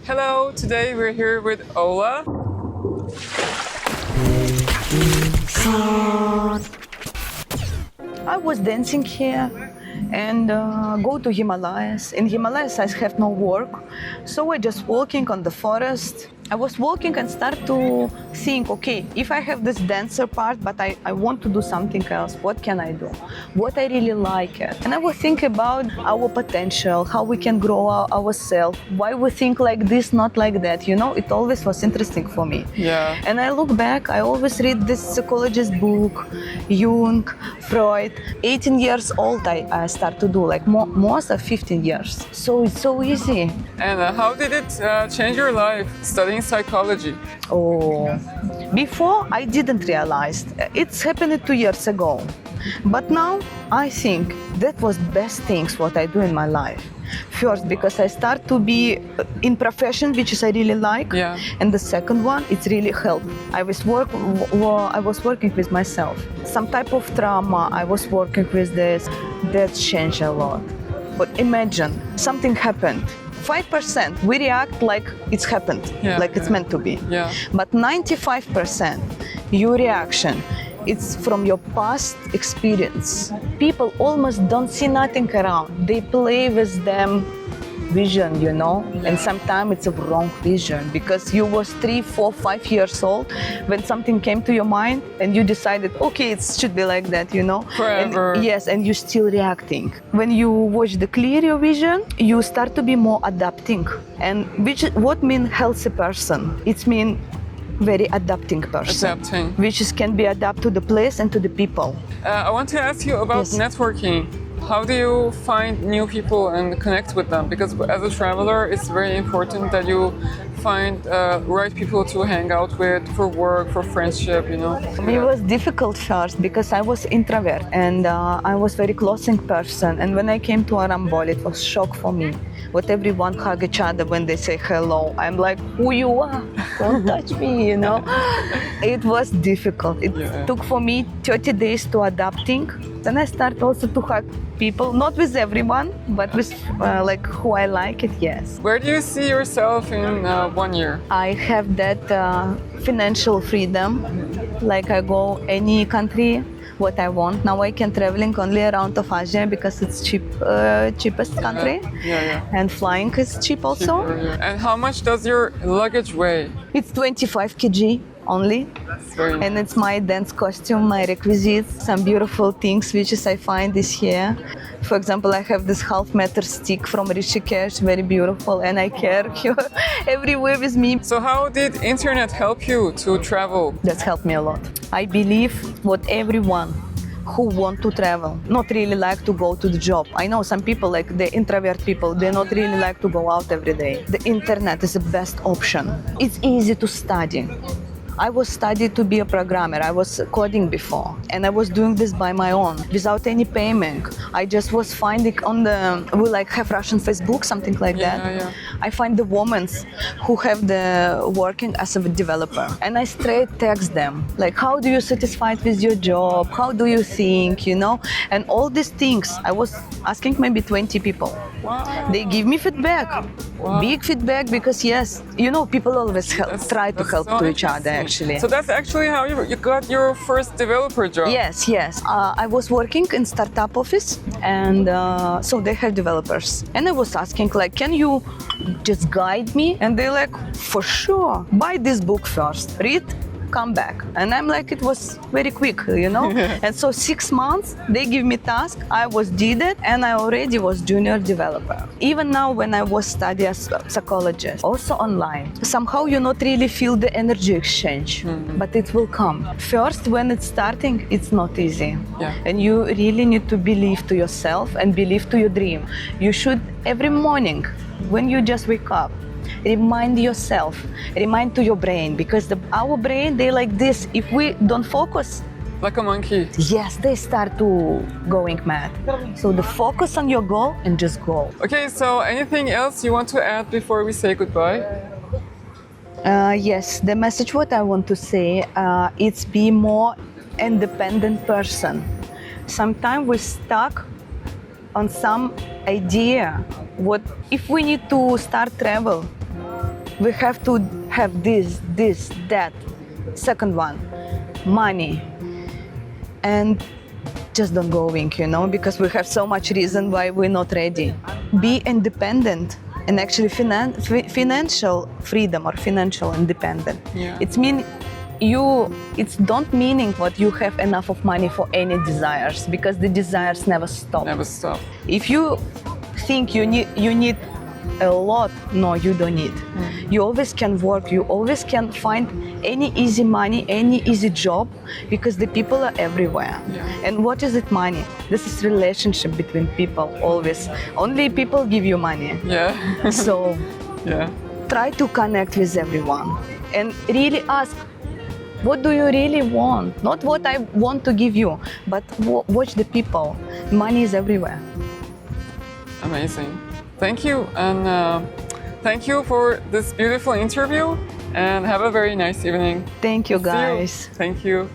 Hello, today we're here with Ola. I was dancing here and go to Himalayas. In Himalayas I have no work, so I just walking on the forest. I was walking and start to think, okay, if I have this dancer part, but I want to do something else, what can I do? What I really like it. And I will think about our potential, how we can grow ourselves, why we think like this, not like that. You know, it always was interesting for me. Yeah. And I look back, I always read this psychologist book, Jung, Freud. 18 years old I start to do, like most of 15 years. So it's so easy. And how did it change your life, studying psychology? Oh, before I didn't realize. It's happened 2 years ago. But now I think that was best things what I do in my life. First, because I start to be in profession which is I really like. Yeah. And the second one, it's really helped. I was working with myself. Some type of trauma, I was working with this. That changed a lot. But imagine, something happened. 5% we react like it's happened, like it's meant to be. Yeah. But 95% your reaction, it's from your past experience. People almost don't see nothing around. They play with them vision, you know, and sometimes it's a wrong vision because you was 3, 4, 5 years old when something came to your mind and you decided, okay, it should be like that, you know. Forever. And, yes, and you're still reacting. When you watch the clear your vision, you start to be more adapting. And what mean healthy person? It mean very adapting person. Adapting. Which can be adapt to the place and to the people. I want to ask you about networking. How do you find new people and connect with them? Because as a traveler, it's very important that you find right people to hang out with for work, for friendship, you know? It was difficult first because I was introvert and I was very closing person. And when I came to Dnbol, it was shock for me. What everyone hug each other when they say hello. I'm like, who you are? Don't touch me, you know? It was difficult. It took for me 30 days to adapting. Then I start also to hug people, not with everyone, but with like who I like it, yes. Where do you see yourself in 1 year? I have that financial freedom. Like I go any country, what I want. Now I can traveling only around of Asia because it's cheapest country. And flying is cheap also. Cheaper. And how much does your luggage weigh? It's 25 kg only. And it's my dance costume, my requisites, some beautiful things which is I find is here. For example, I have this half-meter stick from Rishikesh, very beautiful, and I carry everywhere with me. So how did internet help you to travel? That's helped me a lot. I believe what everyone who want to travel, not really like to go to the job. I know some people, like the introvert people, they not really like to go out every day. The internet is the best option. It's easy to study. I was studying to be a programmer. I was coding before, and I was doing this by my own, without any payment. I just was finding on we like have Russian Facebook, something like that. Yeah. I find the women who have the working as a developer, and I straight text them, like, how do you satisfied with your job? How do you think, you know? And all these things, I was asking maybe 20 people. Wow. They give me feedback, big feedback, because yes, you know, people always try to help so to each other. Actually. So that's actually how you got your first developer job. Yes. I was working in startup office, and so they have developers. And I was asking, like, can you just guide me? And they're like, for sure. Buy this book first. Read. Come back. And I'm like, it was very quick, you know. And so 6 months they give me task, I did it, and I already was junior developer. Even now when I was studying as a psychologist, also online, somehow you not really feel the energy exchange, but it will come. First, when it's starting, it's not easy. And you really need to believe to yourself and believe to your dream. You should every morning when you just wake up, remind yourself, remind to your brain, because our brain, they like this. If we don't focus, like a monkey. Yes, they start to going mad. So the focus on your goal and just go. Okay, so anything else you want to add before we say goodbye? Yes, the message what I want to say, it's be more independent person. Sometimes we're stuck on some idea. What if we need to start travel? we have to have this, that. Second one, money. And just don't going, you know, because we have so much reason why we're not ready. Be independent and actually financial freedom or financial independent. Yeah. It's don't meaning what you have enough of money for any desires, because the desires never stop. Never stop. If you think you need a lot, no, you don't need. You always can work, you always can find any easy money, any easy job, because the people are everywhere. Yeah. And what is it money? This is relationship between people always. Only people give you money. Yeah. So yeah. try to connect with everyone and really ask, what do you really want? Not what I want to give you, but watch the people. Money is everywhere. Amazing. Thank you, and thank you for this beautiful interview, and have a very nice evening. Thank you, See you. guys. Thank you.